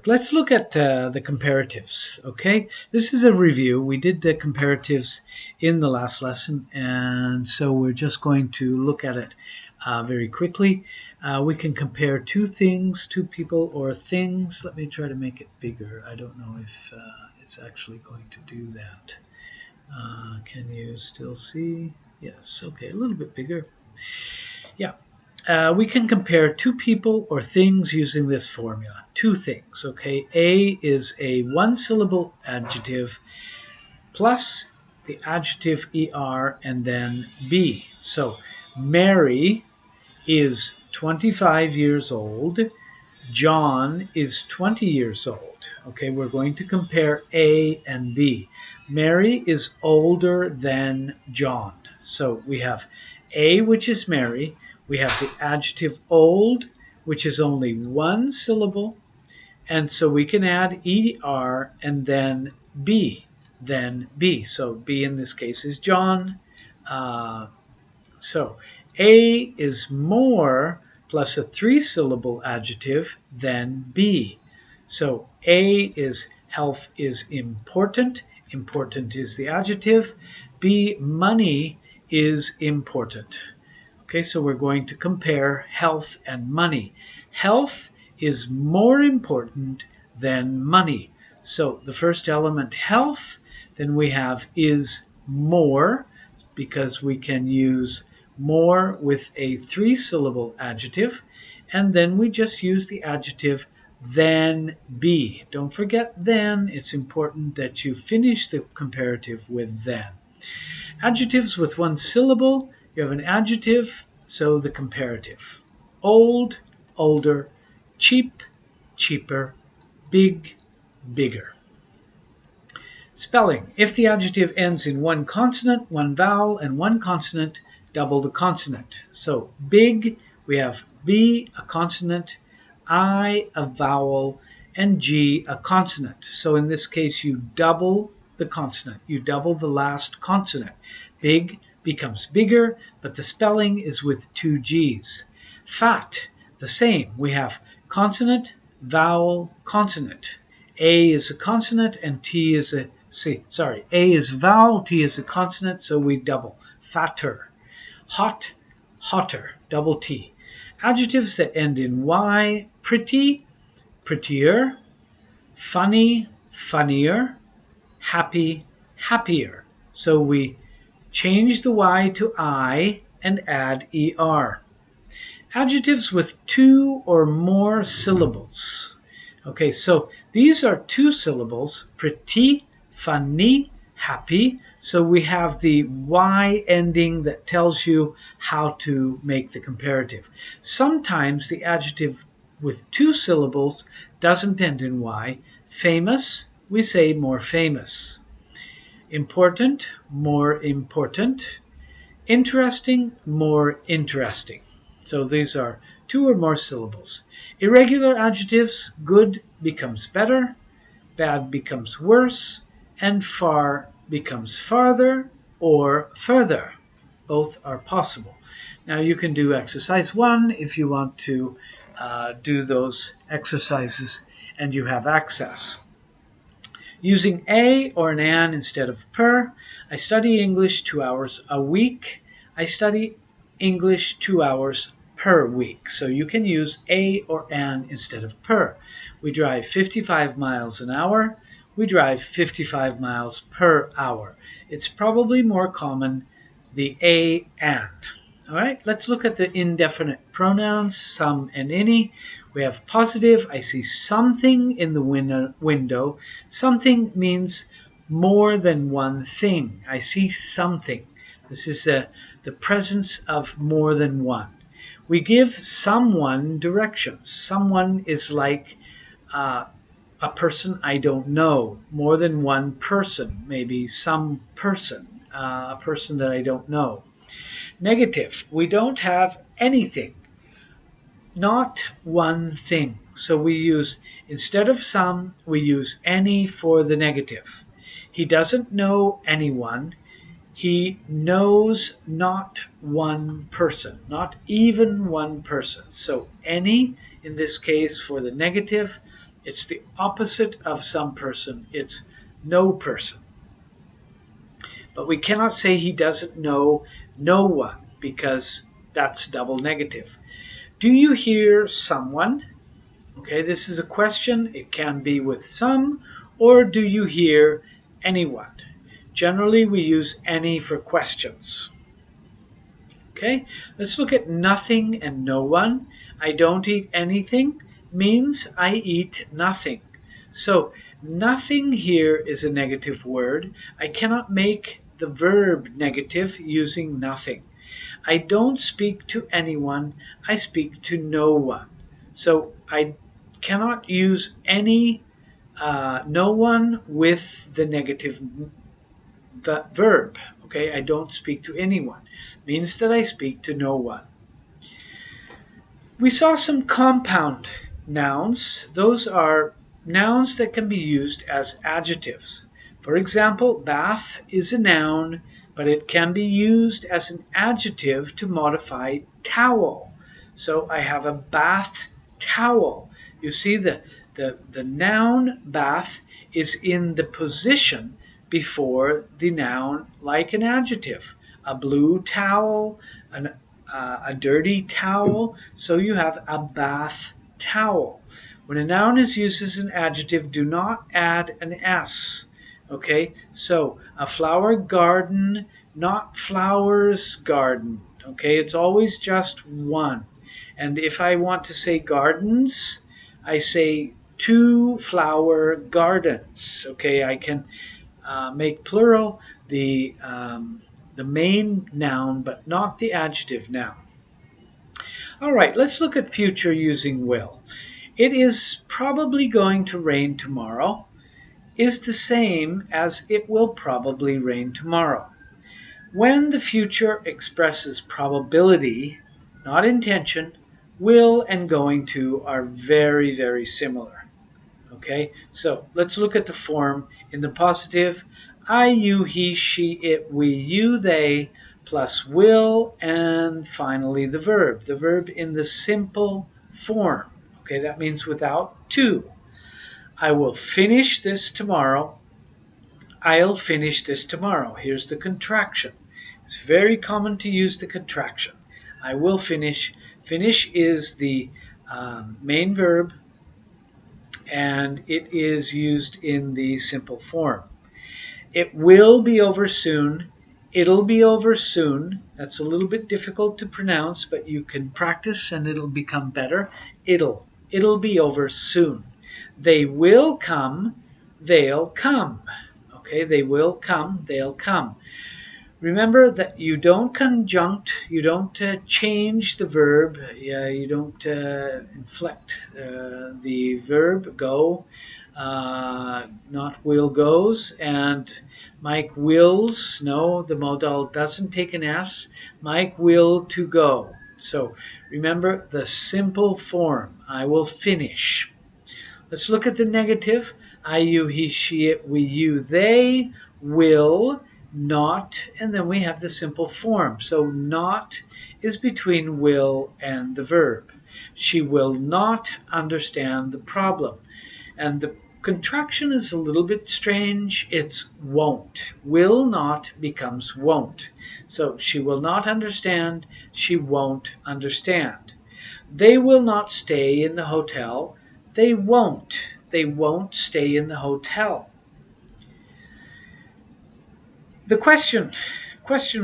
work. Let's look at the comparatives, okay? This is a review. We did the comparatives in the last lesson, and so we're just going to look at it very quickly. We can compare two things, two people, or things. Let me try to make it bigger. I don't know if it's actually going to do that. Can you still see? Yes, okay, a little bit bigger. Yeah. We can compare two people or things using this formula. Two things, okay? A is a one-syllable adjective plus the adjective er and then be. So, Mary is 25 years old. John is 20 years old. Okay, we're going to compare A and B. Mary is older than John. So we have A, which is Mary. We have the adjective old, which is only one syllable. And so we can add er and then B. So B in this case is John. So A is more plus a three-syllable adjective than B. So A is health is important. Important is the adjective. B, money is important. Okay, so we're going to compare health and money. Health is more important than money. So the first element, health, then we have is more, because we can use more with a three-syllable adjective, and then we just use the adjective than be. Don't forget then. It's important that you finish the comparative with then. Adjectives with one syllable, you have an adjective, so the comparative. Old, older, cheap, cheaper, big, bigger. Spelling. If the adjective ends in one consonant, one vowel, and one consonant, double the consonant. So big, we have B, a consonant, I, a vowel, and G, a consonant. So in this case, you double the consonant. You double the last consonant. Big becomes bigger, but the spelling is with two G's. Fat, the same. We have consonant, vowel, consonant. A is a consonant and T is a A is vowel, T is a consonant, so we double. Fatter. Hot, hotter, double T. Adjectives that end in Y, pretty, prettier, funny, funnier, happy, happier. So we change the Y to I and add ER. Adjectives with two or more syllables. Okay, so these are two syllables, pretty, funny, happy. So we have the Y ending that tells you how to make the comparative. Sometimes the adjective with two syllables doesn't end in Y. Famous, we say more famous. Important, more important. Interesting, more interesting. So these are two or more syllables. Irregular adjectives, good becomes better, bad becomes worse, and far becomes farther or further. Both are possible. Now you can do exercise 1 if you want to do those exercises and you have access. Using a or an instead of per, I study English 2 hours a week. I study English 2 hours per week. So you can use a or an instead of per. We drive 55 miles an hour. We drive 55 miles per hour. It's probably more common, the a and. All right, let's look at the indefinite pronouns, some and any. We have positive, I see something in the window. Something means more than one thing. I see something. This is the presence of more than one. We give someone directions. Someone is like a person I don't know. More than one person, maybe some person, a person that I don't know. Negative, we don't have anything. Not one thing. So we use, instead of some, we use any for the negative. He doesn't know anyone. He knows not one person, not even one person. So any, in this case, for the negative, It's the opposite of some person. It's no person. But we cannot say he doesn't know no one because that's double negative. Do you hear someone? Okay, this is a question. It can be with some, or do you hear anyone? Generally, we use any for questions. Okay, let's look at nothing and no one. I don't eat anything means I eat nothing. So, nothing here is a negative word. I cannot make the verb negative using nothing. I don't speak to anyone, I speak to no one. So, I cannot use any no one with the negative verb. Okay, I don't speak to anyone. Means that I speak to no one. We saw some compound nouns. Those are nouns that can be used as adjectives. For example, bath is a noun, but it can be used as an adjective to modify towel. So I have a bath towel. You see the noun bath is in the position before the noun like an adjective. A blue towel, a dirty towel, so you have a bath towel. When a noun is used as an adjective, do not add an S. Okay, so a flower garden, not flowers garden. Okay, it's always just one. And if I want to say gardens, I say two flower gardens. Okay, I can make plural the main noun, but not the adjective noun. All right, let's look at future using will. It is probably going to rain tomorrow is the same as it will probably rain tomorrow. When the future expresses probability, not intention, will and going to are very, very similar. Okay, so let's look at the form in the positive. I, you, he, she, it, we, you, they, plus will, and finally the verb. The verb in the simple form. Okay, that means without to. I will finish this tomorrow. I'll finish this tomorrow. Here's the contraction. It's very common to use the contraction. I will finish. Finish is the main verb, and it is used in the simple form. It will be over soon. It'll be over soon. That's a little bit difficult to pronounce, but you can practice and it'll become better. It'll be over soon. They will come. They'll come. Okay, they will come. They'll come. Remember that you don't conjunct, you don't change the verb, you don't inflect the verb go, not will goes, and Mike wills, no, the modal doesn't take an S, Mike will to go. So remember the simple form, I will finish. Let's look at the negative. I, you, he, she, it, we, you, they will not, and then we have the simple form. So not is between will and the verb. She will not understand the problem. And the contraction is a little bit strange. It's won't. Will not becomes won't. So she will not understand. She won't understand. They will not stay in the hotel. They won't. They won't stay in the hotel. The question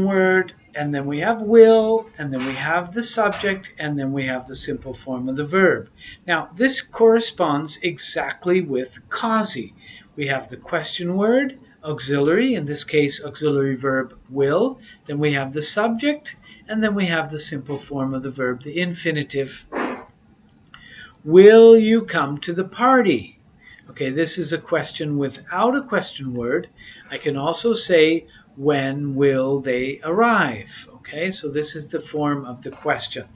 word, and then we have will, and then we have the subject, and then we have the simple form of the verb. Now, this corresponds exactly with causae. We have the question word, auxiliary, in this case, auxiliary verb will, then we have the subject, and then we have the simple form of the verb, the infinitive. Will you come to the party? Okay, this is a question without a question word. I can also say, when will they arrive? Okay, so this is the form of the question.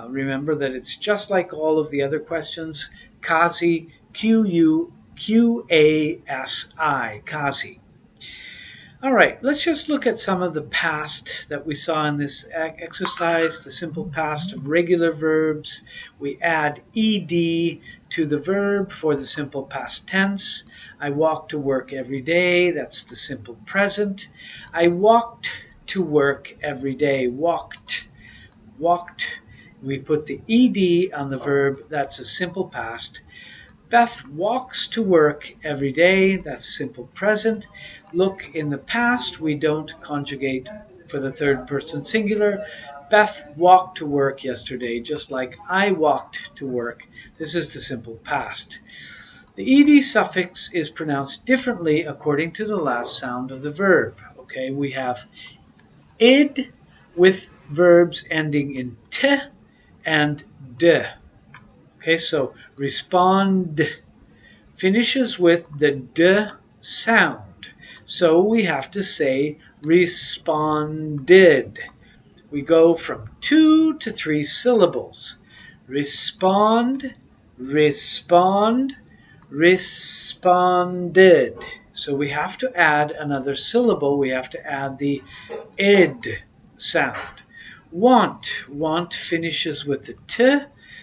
Remember that it's just like all of the other questions. Quasi, Q-U-Q-A-S-I, quasi. All right, let's just look at some of the past that we saw in this exercise, the simple past of regular verbs. We add ed to the verb for the simple past tense. I walk to work every day. That's the simple present. I walked to work every day. Walked, walked. We put the ed on the verb. That's a simple past. Beth walks to work every day. That's simple present. Look, in the past, we don't conjugate for the third person singular. Beth walked to work yesterday, just like I walked to work. This is the simple past. The ed suffix is pronounced differently according to the last sound of the verb. Okay, we have id with verbs ending in t and d. Okay, so respond finishes with the d sound. So we have to say responded. We go from 2 to 3 syllables. Respond, respond, responded. So we have to add another syllable. We have to add the id sound. Want, want finishes with the t,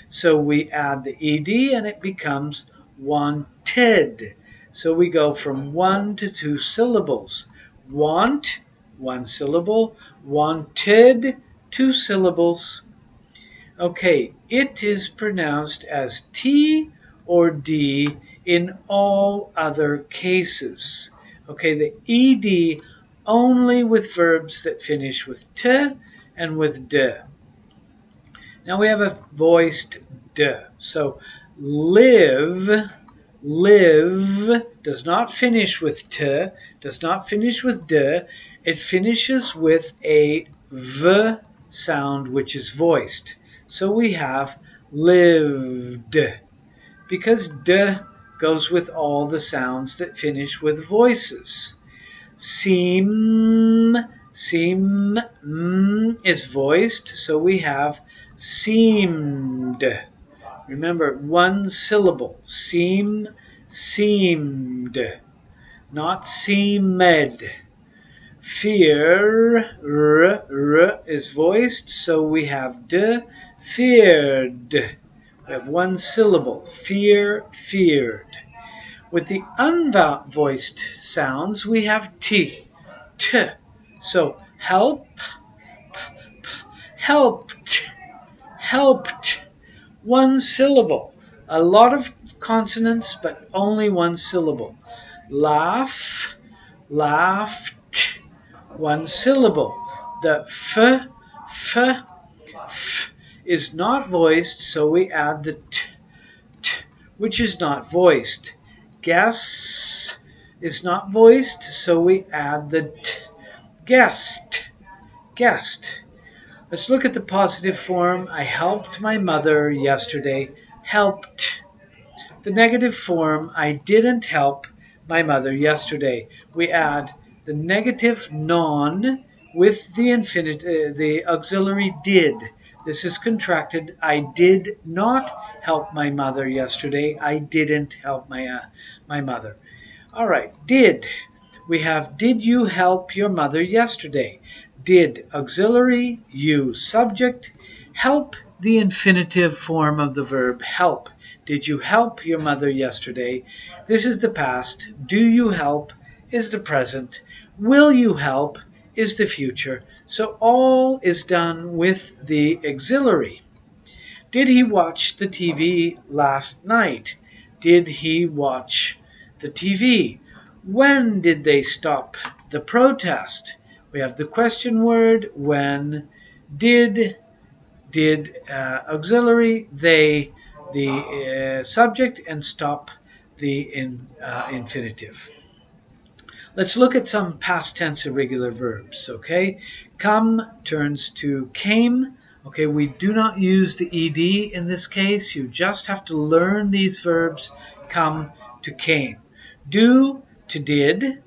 so we add the ed and it becomes wanted. So we go from 1 to 2 syllables. Want, 1 syllable. Wanted, 2 syllables. Okay, it is pronounced as T or D in all other cases. Okay, the ed only with verbs that finish with t and with d. Now we have a voiced d. So live, live does not finish with t, does not finish with d. It finishes with a v sound which is voiced. So we have lived, because d goes with all the sounds that finish with voices. Seem, seem is voiced, so we have seemed. Remember, 1 syllable. Seem, seemed, not seemed. Fear, r is voiced, so we have d, feared. We have 1 syllable. Fear, feared. With the unvoiced sounds, we have t, t. So help, helped, helped. 1 syllable. A lot of consonants, but only 1 syllable. Laugh, laughed. 1 syllable. The f is not voiced, so we add the t, which is not voiced. Guess is not voiced, so we add the t. Guessed, guessed. Let's look at the positive form. I helped my mother yesterday. Helped. The negative form, I didn't help my mother yesterday. We add the negative non with the the auxiliary did. This is contracted. I did not help my mother yesterday. I didn't help my mother. All right, did. We have did you help your mother yesterday? Did auxiliary, you subject, help the infinitive form of the verb help. Did you help your mother yesterday? This is the past. Do you help is the present. Will you help is the future. So all is done with the auxiliary. Did he watch the TV last night? Did he watch the TV? When did they stop the protest? We have the question word when, did auxiliary, they, the subject, and stop the infinitive. Let's look at some past tense irregular verbs, okay? Come turns to came. Okay, we do not use the ed in this case. You just have to learn these verbs. Come to came. Do to did.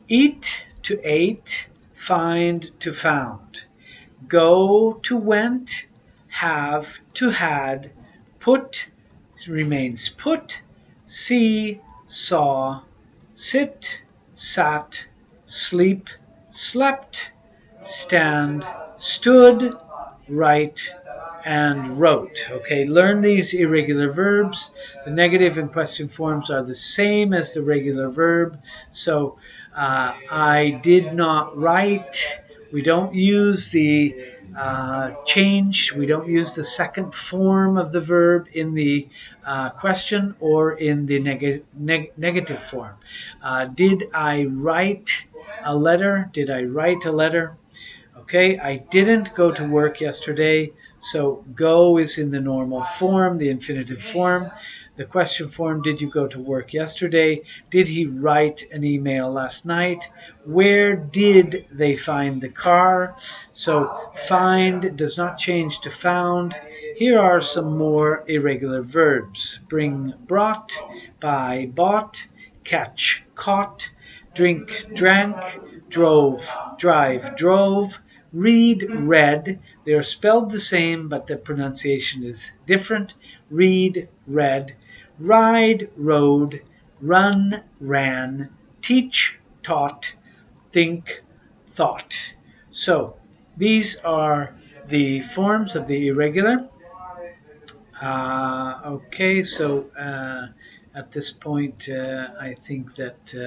Eat to ate. Find to found. Go to went. Have to had. Put remains put. See, saw. Sit, sat, sleep, slept, stand, stood, write, and wrote. Okay, learn these irregular verbs. The negative and question forms are the same as the regular verb. So I did not write. We don't use the change. We don't use the second form of the verb in the question or in the negative form. Did I write a letter? Did I write a letter? Okay, I didn't go to work yesterday, so go is in the normal form, the infinitive form. The question form, did you go to work yesterday? Did he write an email last night? Where did they find the car? So find does not change to found. Here are some more irregular verbs. Bring, brought, buy, bought, catch, caught, drink, drank, drove, drive, drove, read, read. They are spelled the same, but the pronunciation is different. Read, read, ride, rode, run, ran, teach, taught, think, thought. So these are the forms of the irregular. Okay, so at this point, I think that